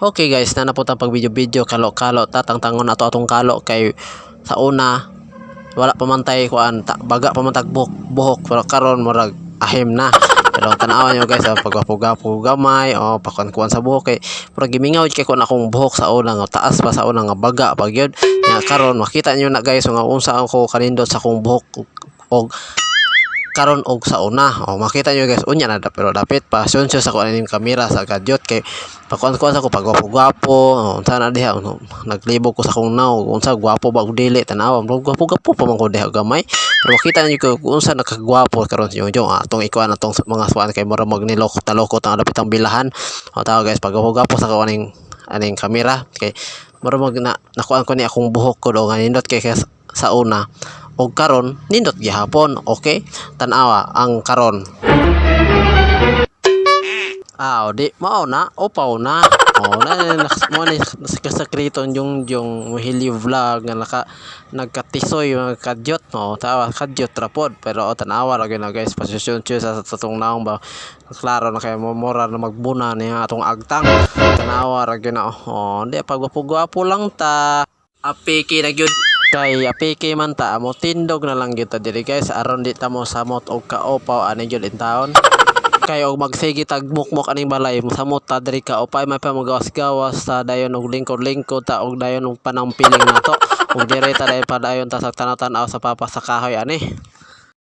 Okay guys, na naputang pag video kalo-kalo tatangtangon ato atong kalo kay sa una wala pamantay kuan baga pamantag buhok pero karon murag ahim na. Pero tanawan nyo guys, pagwapo-gapo gamay o pakuan-kuan sa buhok kay murag gimingaw kay kun akong buhok sa una nga taas pa sa una nga baga pag yun. Nya karon makita nyo na guys nga unsa ako kanindot sa akong buhok og karon og sa una makita nyo guys unya na pero dapit pa sunsyo sa kuan ning kamera sa gadyot kay pakuan-kuan sa ko pagwapo-gwapo unsa na diha naglibog ko sa akong naw unsa gwapo ba og dili tanawa gwapo-gapo pa man ko diha gamay pero makita nyo ko unsa nakagwapo karon sa inyo atong ikuan atong mga suan kay mura magnilok talokot ang dapit ang bilahan tawo guys pagwapo-gapo sa kuan aning kamera kay mura mag nakuan ko ni akong buhok ko do nga nindot kay sa una og karon nindot gihapon. Okay, tanawa ang karon di mao na opaw na mo ni sakriton yung mohili vlog nga nagkatisoy mga kadyot tawa kadyot rapod pero tanawa ra na guys posisyon sa tatong naong ba klaro na kay mora na magbuna niya atong agtang tanawa ra na di pagwapo-gwapo lang ta apiki na gyud kay apiki man ta mo tindog na lang gyud ta diri guys aron di ta mo samot og kaopaw ani gyud in taon kay og magsigi tag mukmok aning balay samot ta diri kaopay may pa magawas-gawas ta dayon og lingkod-lingkod ta og dayon og panampiling nato og diri ta dayon padayon ta sa tanaw-tanaw sa papa sa kahoy ani